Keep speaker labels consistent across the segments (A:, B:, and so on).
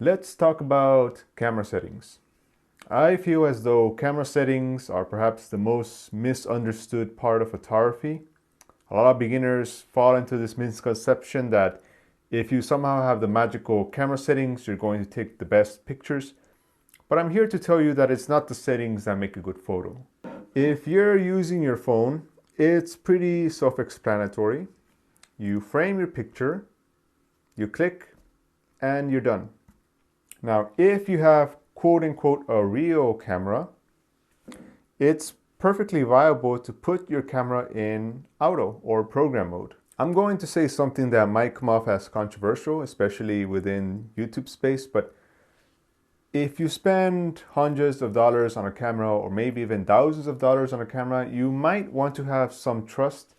A: Let's talk about camera settings. I feel as though camera settings are perhaps the most misunderstood part of photography. A lot of beginners fall into this misconception that if you somehow have the magical camera settings, you're going to take the best pictures. But I'm here to tell you that it's not the settings that make a good photo. If you're using your phone, it's pretty self-explanatory. You frame your picture, you click, and you're done. Now, if you have quote unquote a real camera, it's perfectly viable to put your camera in auto or program mode. I'm going to say something that might come off as controversial, especially within YouTube space, but if you spend hundreds of dollars on a camera or maybe even thousands of dollars on a camera, you might want to have some trust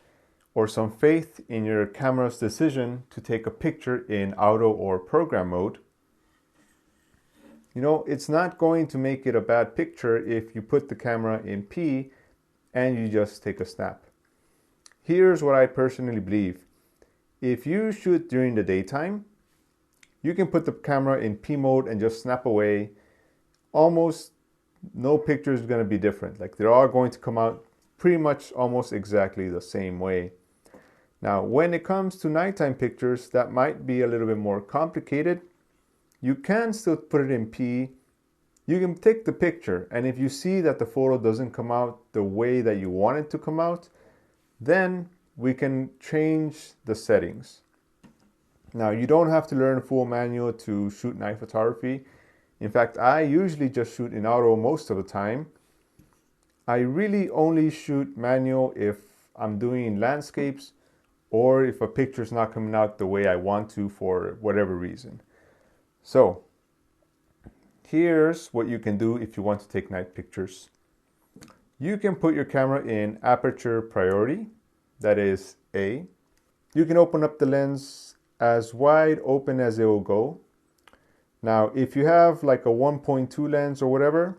A: or some faith in your camera's decision to take a picture in auto or program mode. You know, it's not going to make it a bad picture if you put the camera in P and you just take a snap. Here's what I personally believe. If you shoot during the daytime, you can put the camera in P mode and just snap away. Almost no picture is going to be different. Like they're all going to come out pretty much almost exactly the same way. Now, when it comes to nighttime pictures, that might be a little bit more complicated. You can still put it in P. You can take the picture, and if you see that the photo doesn't come out the way that you want it to come out, then we can change the settings. Now, you don't have to learn full manual to shoot night photography. In fact, I usually just shoot in auto most of the time. I really only shoot manual if I'm doing landscapes or if a picture is not coming out the way I want to for whatever reason. So, here's what you can do if you want to take night pictures. You can put your camera in aperture priority, that is A. You can open up the lens as wide open as it will go. Now, if you have like a 1.2 lens or whatever,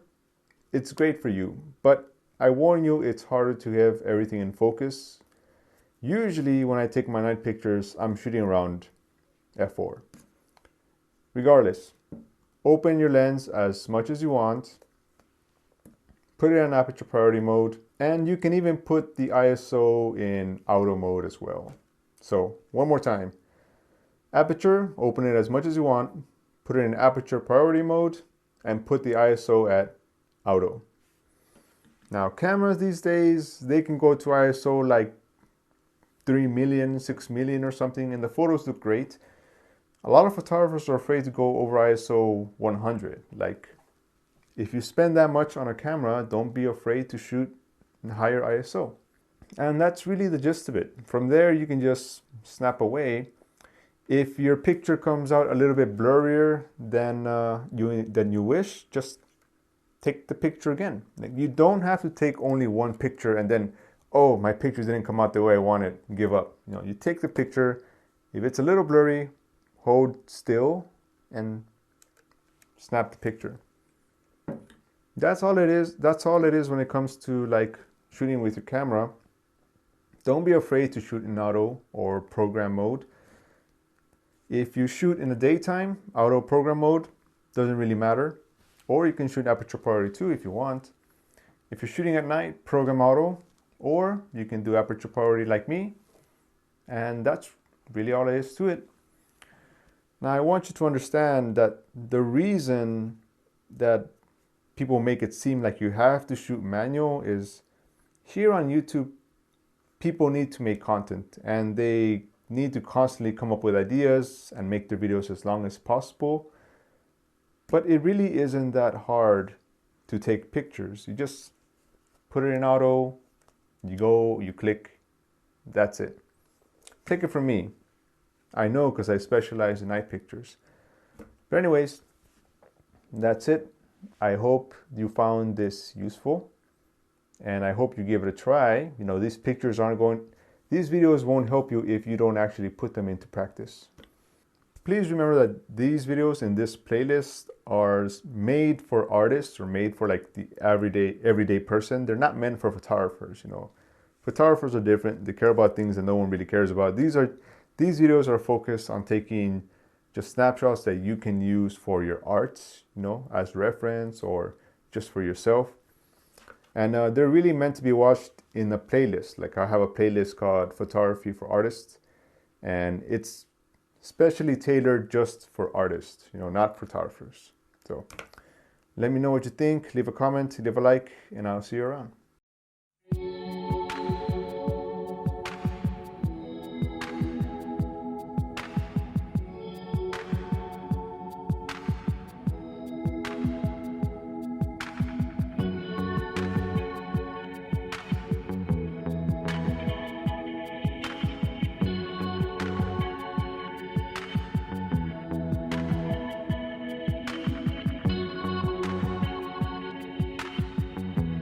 A: it's great for you. But I warn you, it's harder to have everything in focus. Usually when I take my night pictures, I'm shooting around f4. Regardless, open your lens as much as you want, put it in aperture priority mode, and you can even put the ISO in auto mode as well. So one more time, aperture, open it as much as you want, put it in aperture priority mode, and put the ISO at auto. Now cameras these days, they can go to ISO like 3 million, 6 million or something, and the photos look great. A lot of photographers are afraid to go over ISO 100. Like, if you spend that much on a camera, don't be afraid to shoot in higher ISO. And that's really the gist of it. From there, you can just snap away. If your picture comes out a little bit blurrier than you wish, just take the picture again. Like, you don't have to take only one picture and then, oh, my picture didn't come out the way I wanted, give up. You know, you take the picture. If it's a little blurry, hold still and snap the picture. That's all it is. That's all it is when it comes to like shooting with your camera. Don't be afraid to shoot in auto or program mode. If you shoot in the daytime, auto program mode doesn't really matter. Or you can shoot aperture priority 2 if you want. If you're shooting at night, program auto, or you can do aperture priority like me. And that's really all there is to it. Now, I want you to understand that the reason that people make it seem like you have to shoot manual is here on YouTube, people need to make content and they need to constantly come up with ideas and make their videos as long as possible. But it really isn't that hard to take pictures. You just put it in auto, you go, you click, that's it. Take it from me. I know because I specialize in night pictures. But anyways, that's it. I hope you found this useful and I hope you give it a try. You know, these videos won't help you if you don't actually put them into practice. Please remember that these videos in this playlist are made for artists or made for like the everyday person. They're not meant for photographers, you know. Photographers are different. They care about things that no one really cares about. These videos are focused on taking just snapshots that you can use for your arts, you know, as reference or just for yourself. And they're really meant to be watched in a playlist. Like I have a playlist called Photography for Artists, and it's specially tailored just for artists, you know, not photographers. So let me know what you think, leave a comment, leave a like, and I'll see you around.